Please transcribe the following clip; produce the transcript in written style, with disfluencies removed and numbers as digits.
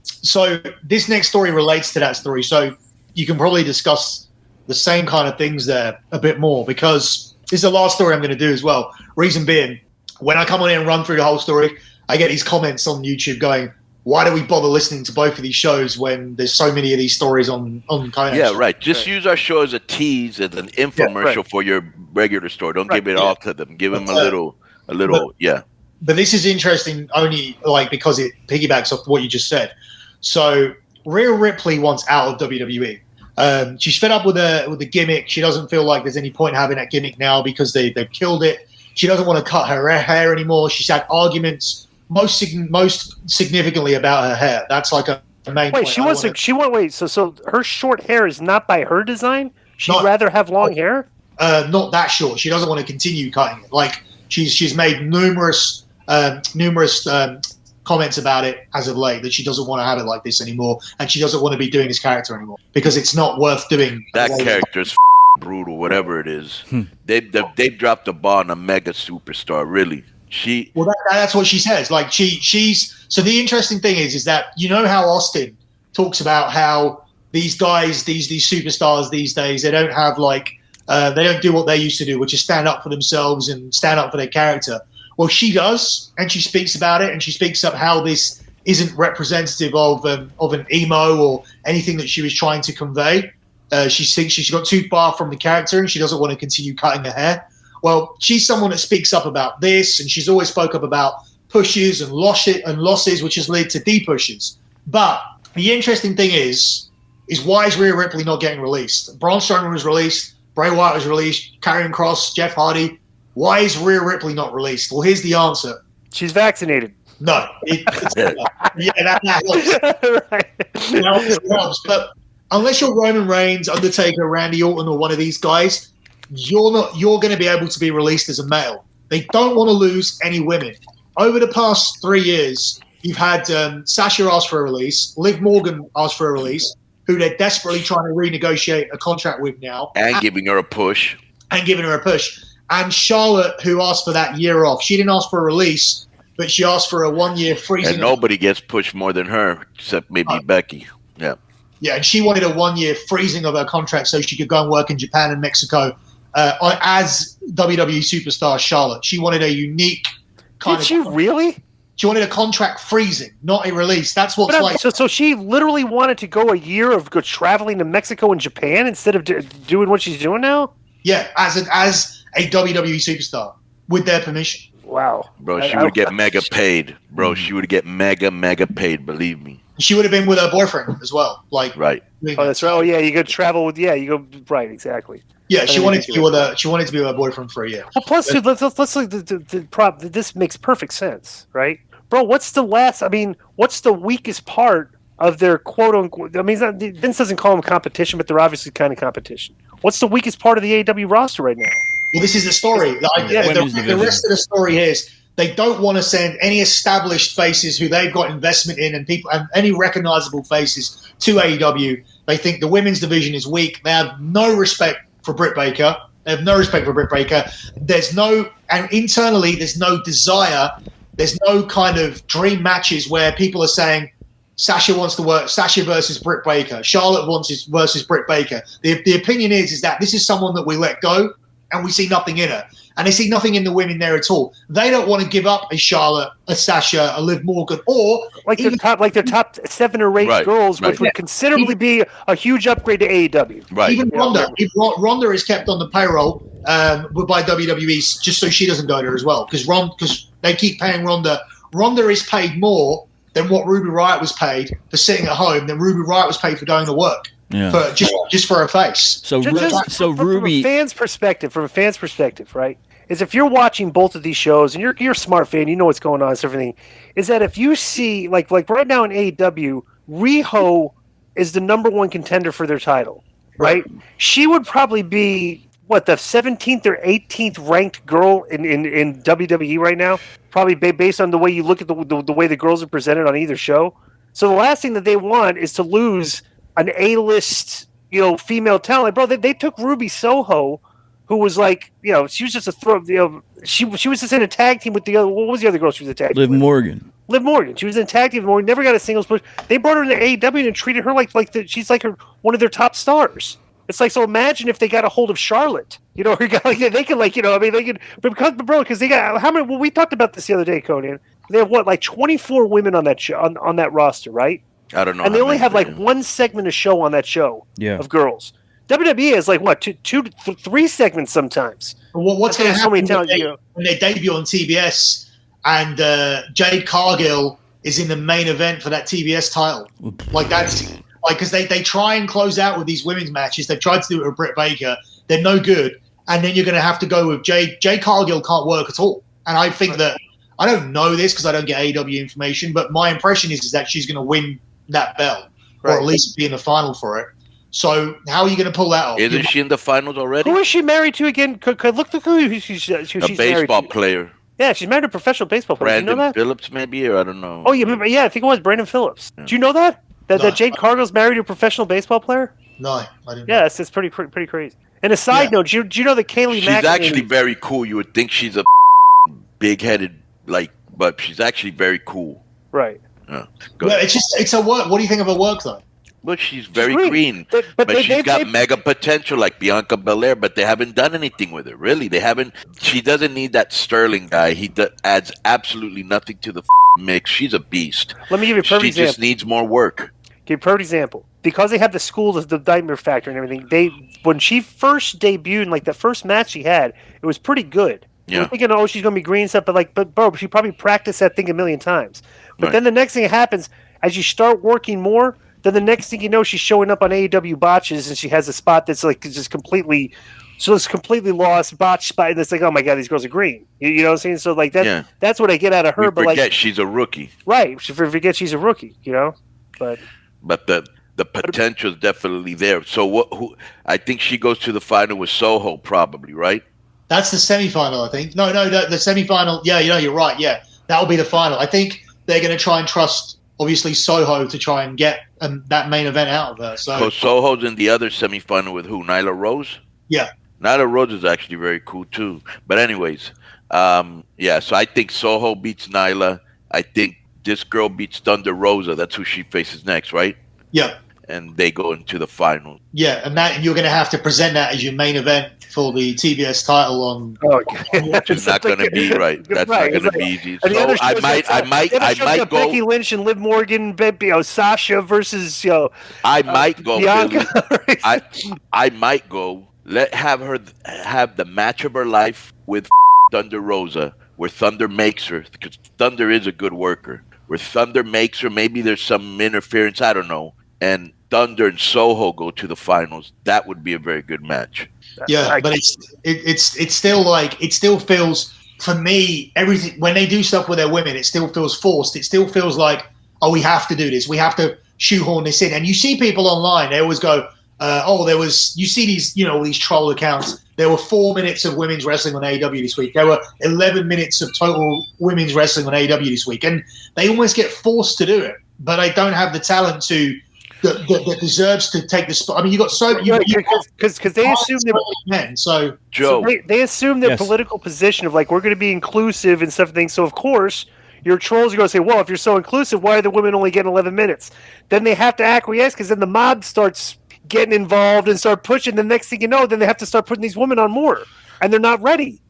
So this next story relates to that story. So you can probably discuss the same kind of things there a bit more, because this is the last story I'm going to do as well. Reason being, when I come on here and run through the whole story, I get these comments on YouTube going, why do we bother listening to both of these shows when there's so many of these stories on Konnan? Yeah, right. Just use our show as a tease, as an infomercial for your regular story. Don't give it all to them. Give them a little. But this is interesting only because it piggybacks off what you just said. So Rhea Ripley wants out of WWE. She's fed up with the gimmick. She doesn't feel like there's any point having that gimmick now because they've killed it. She doesn't want to cut her hair anymore. She's had arguments most significantly about her hair. That's like a main point. So her short hair is not by her design? She'd rather have long hair? Not that short. She doesn't want to continue cutting it. Like she's made numerous comments about it as of late, that she doesn't want to have it like this anymore, and she doesn't want to be doing this character anymore because it's not worth doing. That character's brutal, whatever it is. They've dropped the ball on a mega superstar, really. That's what she says. Like she's so the interesting thing is that, you know how Austin talks about how these guys, these superstars these days, they don't have they don't do what they used to do, which is stand up for themselves and stand up for their character. Well, she does, and she speaks about it, and she speaks up how this isn't representative of an emo or anything that she was trying to convey. She thinks she got too far from the character, and she doesn't want to continue cutting her hair. Well, she's someone that speaks up about this, and she's always spoke up about pushes and losses, which has led to de-pushes. But the interesting thing is why is Rhea Ripley not getting released? Braun Strowman was released, Bray Wyatt was released, Karrion Kross, Jeff Hardy. Why is Rhea Ripley not released? Well, here's the answer. She's vaccinated. No. That helps. Right. That helps. But unless you're Roman Reigns, Undertaker, Randy Orton, or one of these guys, you're going to be able to be released as a male. They don't want to lose any women. Over the past 3 years, you've had Sasha ask for a release, Liv Morgan ask for a release, who they're desperately trying to renegotiate a contract with now. And giving her a push. And Charlotte, who asked for that year off. She didn't ask for a release, but she asked for a 1 year freezing. And nobody gets pushed more than her, except maybe Becky. Yeah. Yeah, and she wanted a 1 year freezing of her contract so she could go and work in Japan and Mexico as WWE superstar Charlotte. She wanted a unique kind Did she really? She wanted a contract freezing, not a release. That's what's like. So she literally wanted to go a year of traveling to Mexico and Japan instead of doing what she's doing now? Yeah, as a WWE superstar with their permission. Wow. Bro, she would get mega paid. Bro, she would get mega paid, believe me. She would have been with her boyfriend as well. Right. Oh, that's right. Oh, yeah, you go travel with, right, exactly. Yeah, she wanted to be with her boyfriend for a year. Well, plus, dude, let's look at the prop. This makes perfect sense, right? Bro, what's the weakest part of their quote-unquote, Vince doesn't call them competition, but they're obviously kind of competition. What's the weakest part of the AEW roster right now? Well, this is the story. The rest of the story is they don't want to send any established faces who they've got investment in and any recognizable faces to AEW. They think the women's division is weak. They have no respect for Britt Baker. And internally, there's no desire. There's no kind of dream matches where people are saying, Sasha wants to work Sasha versus Britt Baker. Charlotte wants versus Britt Baker. The opinion is that this is someone that we let go and we see nothing in her. And they see nothing in the women there at all. They don't want to give up a Charlotte, a Sasha, a Liv Morgan, or their top 7 or 8 girls, which would considerably be a huge upgrade to AEW. Right. Even Ronda. Ronda is kept on the payroll by WWE just so she doesn't go there as well. Because they keep paying Ronda. Ronda is paid more than what Ruby Riott was paid for sitting at home than Ruby Riott was paid for going to work. Yeah. For just for a face. So from Ruby, a fan's perspective, right? Is if you're watching both of these shows and you're a smart fan, you know what's going on and everything. Is that if you see like right now in AEW, Riho is the number 1 contender for their title, right? She would probably be the 17th or 18th ranked girl in WWE right now, probably based on the way you look at the way the girls are presented on either show. So the last thing that they want is to lose an A-list, female talent. Bro, they took Ruby Soho who was like, she was just a throw. She was just in a tag team with the other. What was the other girl she was a tag team Liv with? Morgan. Liv Morgan. She was in a tag team with Morgan. Never got a singles push. They brought her into AEW and treated her like she's like one of their top stars. It's like, so imagine if they got a hold of Charlotte. They can they can because they got how many? Well, we talked about this the other day, Konnan. They have 24 women on that show on that roster, right? I don't know. And they only have one segment of show on that show of girls. WWE is like two, 3 segments sometimes. Well, what's going to happen when they debut on TBS and Jade Cargill is in the main event for that TBS title? Like that's because they try and close out with these women's matches. They've tried to do it with Britt Baker. They're no good. And then you're going to have to go with Jade Cargill can't work at all. And I think that I don't know this because I don't get AEW information, but my impression is that she's going to win that belt or at least be in the final for it. So how are you going to pull that off? Isn't she in the finals already? Who is she married to again? Look who she's a baseball player. Yeah, she's married to a professional baseball player. Brandon you know that? Phillips, maybe, or I don't know. Oh, yeah, I think it was Brandon Phillips. Yeah. Do you know that? That Jade Cargill's married to a professional baseball player? No, I didn't. Yeah, it's pretty crazy. And a side note, do you know that Kaylee She's actually very cool. You would think she's a big-headed, but she's actually very cool. Right. Yeah. It's her work. What do you think of her work, though? But she's very green. But she's got mega potential like Bianca Belair, but they haven't done anything with her, really. They haven't. She doesn't need that Sterling guy. He adds absolutely nothing to the mix. She's a beast. Let me give you a perfect example. She just needs more work. Give you a perfect example. Because they have the schools of the Nightmare Factory and everything, when she first debuted, like the first match she had, it was pretty good. Yeah. We're thinking, she's going to be green and stuff, but bro, she probably practiced that thing a million times. But then the next thing that happens, as you start working more, then the next thing you know, she's showing up on AEW botches, and she has a spot that's like just completely lost, botched spot. That's like, oh my god, these girls are green. You know what I'm saying? So like that, that's what I get out of her. But she's a rookie, right? She forget she's a rookie. But the potential is definitely there. So I think she goes to the final with Soho, probably, right? That's the semifinal, I think. No, the semifinal. Yeah, you're right. Yeah, that will be the final. I think they're going to try and trust, obviously, Soho to try and get that main event out of her. So Soho's in the other semifinal with who? Nyla Rose? Yeah. Nyla Rose is actually very cool, too. But anyways, so I think Soho beats Nyla. I think this girl beats Thunder Rosa. That's who she faces next, right? Yeah. And they go into the final. Yeah, and you're going to have to present that as your main event for the TBS title on. Which is not going to be right. That's not going to be easy. So I might go. Becky Lynch and Liv Morgan, Sasha versus I might go. Bianca. I might go. Have her have the match of her life with Thunder Rosa, where Thunder makes her, because Thunder is a good worker. Where Thunder makes her, maybe there's some interference. I don't know. And Thunder and Soho go to the finals. That would be a very good match. Yeah, but it's still like, it still feels, for me, everything when they do stuff with their women, it still feels forced. It still feels like, we have to do this. We have to shoehorn this in. And you see people online, they always go, you see these, all these troll accounts. There were 4 minutes of women's wrestling on AEW this week. There were 11 minutes of total women's wrestling on AEW this week. And they almost get forced to do it, but they don't have the talent that deserves to take the spot. I mean, you got so because they assume they assume their political position of like, we're going to be inclusive and stuff things. So of course your trolls are going to say, well, if you're so inclusive, why are the women only getting 11 minutes? Then they have to acquiesce because then the mob starts getting involved and start pushing. The next thing you know, then they have to start putting these women on more, and they're not ready.